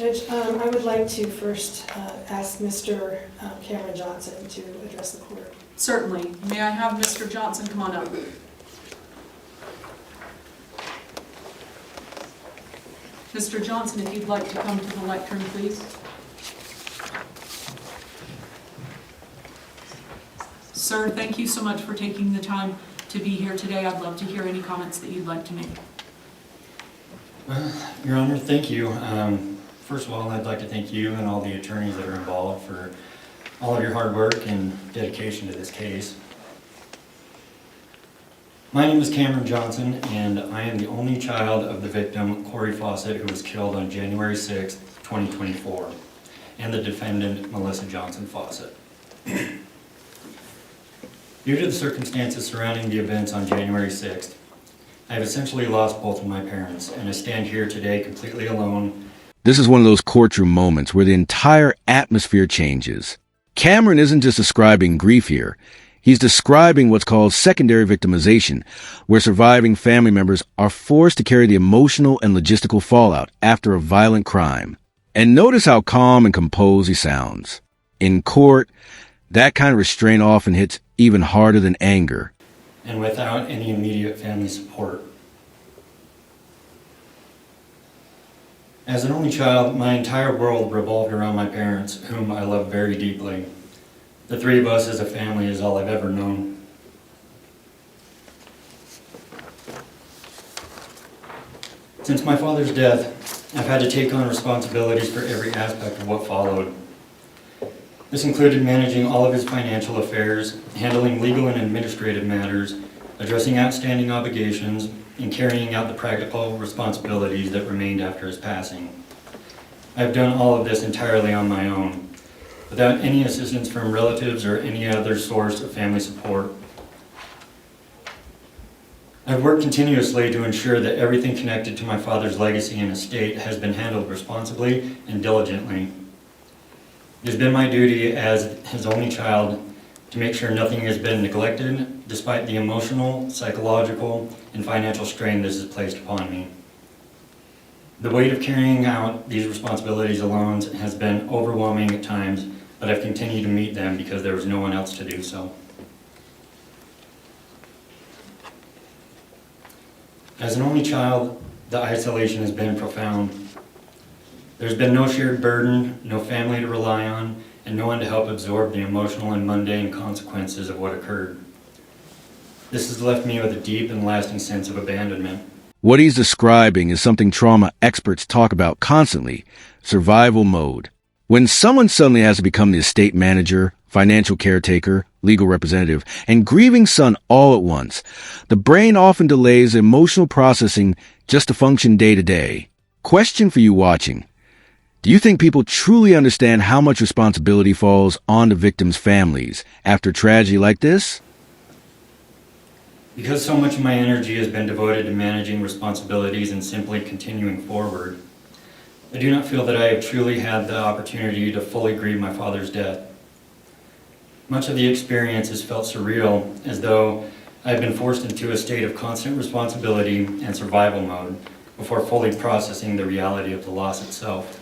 Judge, I would like to first ask Mr. Cameron Johnson to address the court. Certainly. May I have Mr. Johnson come on up? Mr. Johnson, if you'd like to come to the lectern, please. Sir, thank you so much for taking the time to be here today. I'd love to hear any comments that you'd like to make. Your Honor, thank you. First of all, I'd like to thank you and all the attorneys that are involved for all of your hard work and dedication to this case. My name is Cameron Johnson, and I am the only child of the victim, Courtney Faucet, who was killed on January 6, 2024, and the defendant, Melissa Johnson Faucet. Due to the circumstances surrounding the events on January 6th, I have essentially lost both of my parents, and I stand here today completely alone. This is one of those courtroom moments where the entire atmosphere changes. Cameron isn't just describing grief here. He's describing what's called secondary victimization, where surviving family members are forced to carry the emotional and logistical fallout after a violent crime. And notice how calm and composed he sounds. In court, that kind of restraint often hits even harder than anger. And without any immediate family support. As an only child, my entire world revolved around my parents, whom I love very deeply. The three of us as a family is all I've ever known. Since my father's death, I've had to take on responsibilities for every aspect of what followed. This included managing all of his financial affairs, handling legal and administrative matters, addressing outstanding obligations, and carrying out the practical responsibilities that remained after his passing. I've done all of this entirely on my own, without any assistance from relatives or any other source of family support. I've worked continuously to ensure that everything connected to my father's legacy and estate has been handled responsibly and diligently. It has been my duty as his only child to make sure nothing has been neglected, despite the emotional, psychological, and financial strain this has placed upon me. The weight of carrying out these responsibilities alone has been overwhelming at times, but I've continued to meet them because there was no one else to do so. As an only child, the isolation has been profound. There's been no shared burden, no family to rely on, and no one to help absorb the emotional and mundane consequences of what occurred. This has left me with a deep and lasting sense of abandonment. What he's describing is something trauma experts talk about constantly: survival mode. When someone suddenly has to become the estate manager, financial caretaker, legal representative, and grieving son all at once, the brain often delays emotional processing just to function day to day. Question for you watching: do you think people truly understand how much responsibility falls on the victims' families after tragedy like this? Because so much of my energy has been devoted to managing responsibilities and simply continuing forward, I do not feel that I have truly had the opportunity to fully grieve my father's death. Much of the experience has felt surreal, as though I have been forced into a state of constant responsibility and survival mode before fully processing the reality of the loss itself.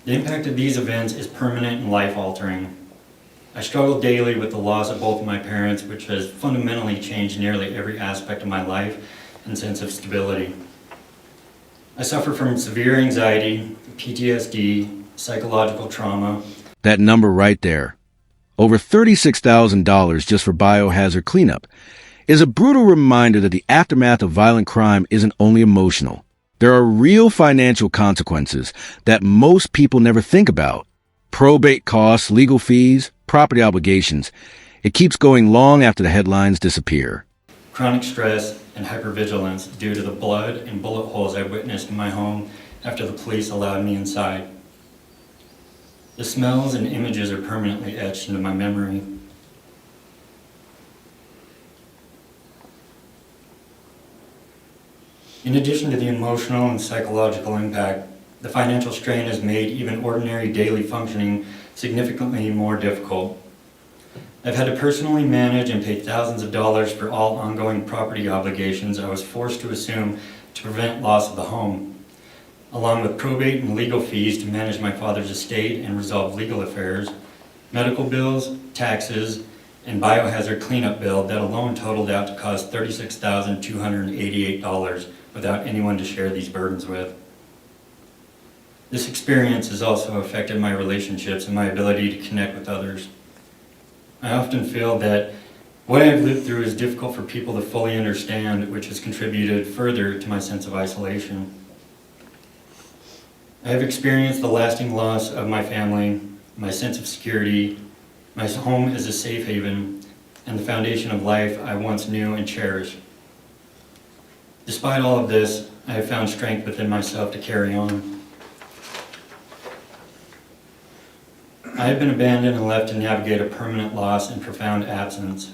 The impact of these events is permanent and life-altering. I struggle daily with the loss of both of my parents, which has fundamentally changed nearly every aspect of my life and sense of stability. I suffer from severe anxiety, PTSD, psychological trauma. That number right there, over $36,000 just for biohazard cleanup, is a brutal reminder that the aftermath of violent crime isn't only emotional. There are real financial consequences that most people never think about. Probate costs, legal fees, property obligations. It keeps going long after the headlines disappear. Chronic stress and hypervigilance due to the blood and bullet holes I witnessed in my home after the police allowed me inside. The smells and images are permanently etched into my memory. In addition to the emotional and psychological impact, the financial strain has made even ordinary daily functioning significantly more difficult. I've had to personally manage and pay thousands of dollars for all ongoing property obligations I was forced to assume to prevent loss of the home, along with probate and legal fees to manage my father's estate and resolve legal affairs, medical bills, taxes, and biohazard cleanup bill that alone totaled out to cost $36,288 without anyone to share these burdens with. This experience has also affected my relationships and my ability to connect with others. I often feel that what I've lived through is difficult for people to fully understand, which has contributed further to my sense of isolation. I have experienced the lasting loss of my family, my sense of security, my home as a safe haven, and the foundation of life I once knew and cherished. Despite all of this, I have found strength within myself to carry on. I have been abandoned and left to navigate a permanent loss and profound absence.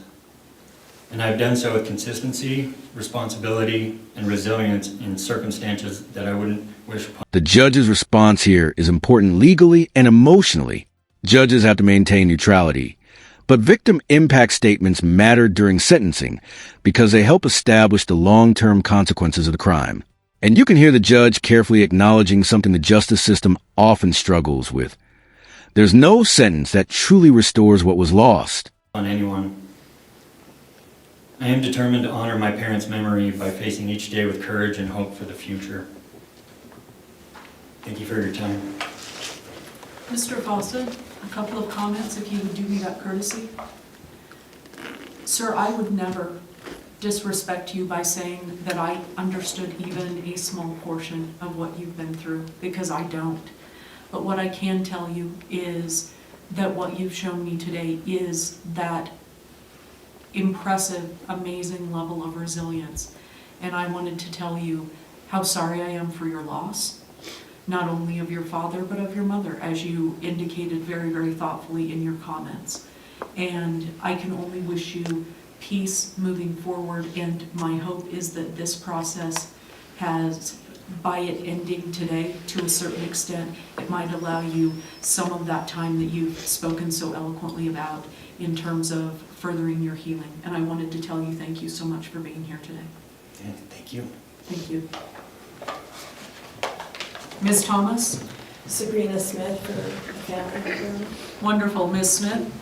And I've done so with consistency, responsibility, and resilience in circumstances that I wouldn't wish upon. The judge's response here is important legally and emotionally. Judges have to maintain neutrality. But victim impact statements matter during sentencing because they help establish the long-term consequences of the crime. And you can hear the judge carefully acknowledging something the justice system often struggles with. There's no sentence that truly restores what was lost. On anyone. I am determined to honor my parents' memory by facing each day with courage and hope for the future. Thank you for your time. Mr. Faucet, a couple of comments, if you would do me that courtesy. Sir, I would never disrespect you by saying that I understood even a small portion of what you've been through, because I don't. But what I can tell you is that what you've shown me today is that impressive, amazing level of resilience. And I wanted to tell you how sorry I am for your loss, not only of your father, but of your mother, as you indicated very, very thoughtfully in your comments. And I can only wish you peace moving forward, and my hope is that this process has, by it ending today, to a certain extent, it might allow you some of that time that you've spoken so eloquently about in terms of furthering your healing. And I wanted to tell you thank you so much for being here today. Yeah, thank you. Thank you. Ms. Thomas? Sabrina Smith for the family. Wonderful. Ms. Smith?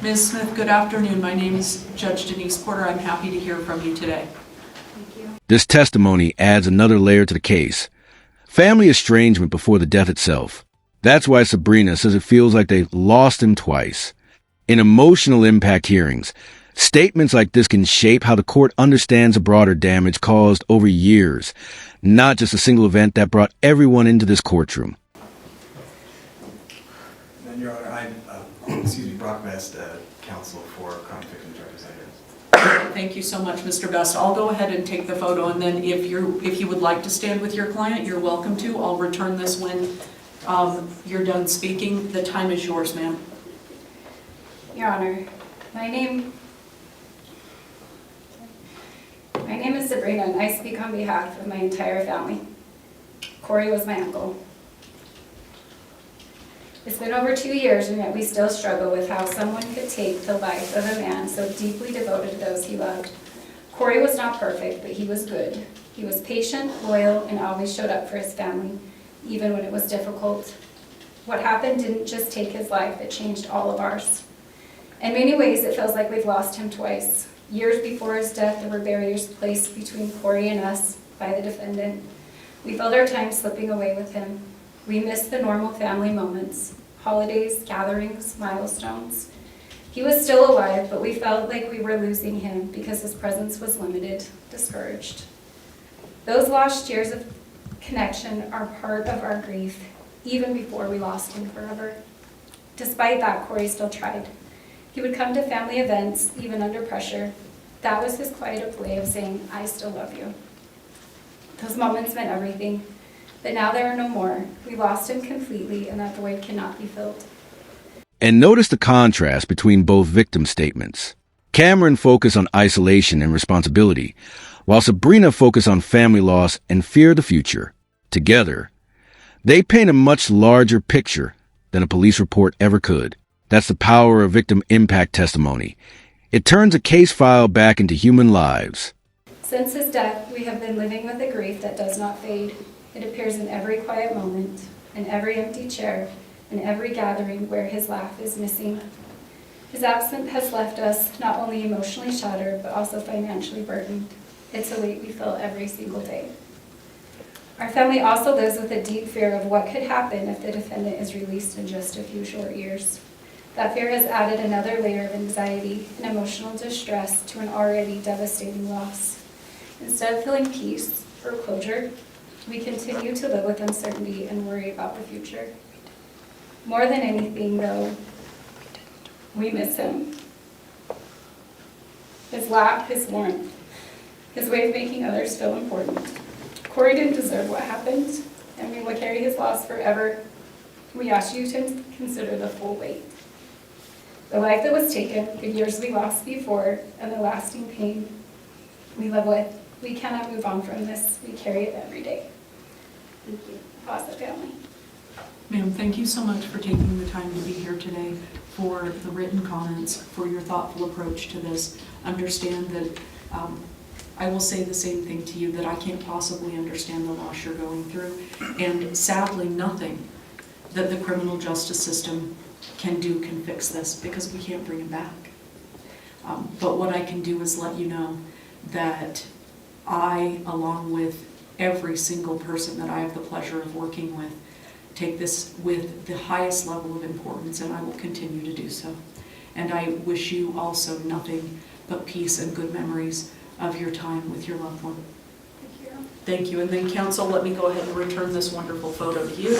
Ms. Smith, good afternoon. My name is Judge Denise Porter. I'm happy to hear from you today. Thank you. This testimony adds another layer to the case. Family estrangement before the death itself. That's why Sabrina says it feels like they lost him twice. In emotional impact hearings, statements like this can shape how the court understands the broader damage caused over years, not just a single event that brought everyone into this courtroom. And Your Honor, I'm Brock Best, counsel for crime victims representatives. Thank you so much, Mr. Best. I'll go ahead and take the photo, and then if you would like to stand with your client, you're welcome to. I'll return this when you're done speaking. The time is yours, ma'am. Your Honor, my name is Sabrina, and I speak on behalf of my entire family. Corey was my uncle. It's been over 2 years, and yet we still struggle with how someone could take the life of a man so deeply devoted to those he loved. Corey was not perfect, but he was good. He was patient, loyal, and always showed up for his family, even when it was difficult. What happened didn't just take his life, it changed all of ours. In many ways, it feels like we've lost him twice. Years before his death, there were barriers placed between Corey and us by the defendant. We felt our time slipping away with him. We missed the normal family moments, holidays, gatherings, milestones. He was still alive, but we felt like we were losing him because his presence was limited, discouraged. Those lost years of connection are part of our grief, even before we lost him forever. Despite that, Corey still tried. He would come to family events, even under pressure. That was his quiet way of saying, I still love you. Those moments meant everything, but now there are no more. We lost him completely, and that void cannot be filled. And notice the contrast between both victim statements. Cameron focused on isolation and responsibility, while Sabrina focused on family loss and fear of the future. Together, they paint a much larger picture than a police report ever could. That's the power of victim impact testimony. It turns a case file back into human lives. Since his death, we have been living with a grief that does not fade. It appears in every quiet moment, in every empty chair, in every gathering where his laugh is missing. His absence has left us not only emotionally shattered, but also financially burdened. It's a weight we feel every single day. Our family also lives with a deep fear of what could happen if the defendant is released in just a few short years. That fear has added another layer of anxiety and emotional distress to an already devastating loss. Instead of feeling peace or closure, we continue to live with uncertainty and worry about the future. More than anything, though, we miss him. His laugh, his warmth, his way of making others feel important. Corey didn't deserve what happened, and we will carry his loss forever. We ask you to consider the full weight. The life that was taken, the years we lost before, and the lasting pain we live with. We cannot move on from this. We carry it every day. Thank you. Faucet family. Ma'am, thank you so much for taking the time to be here today, for the written comments, for your thoughtful approach to this. Understand that I will say the same thing to you, that I can't possibly understand the loss you're going through, and sadly nothing that the criminal justice system can do can fix this, because we can't bring him back. But what I can do is let you know that I, along with every single person that I have the pleasure of working with, take this with the highest level of importance, and I will continue to do so. And I wish you also nothing but peace and good memories of your time with your loved one. Thank you. Thank you. And then counsel, let me go ahead and return this wonderful photo to you.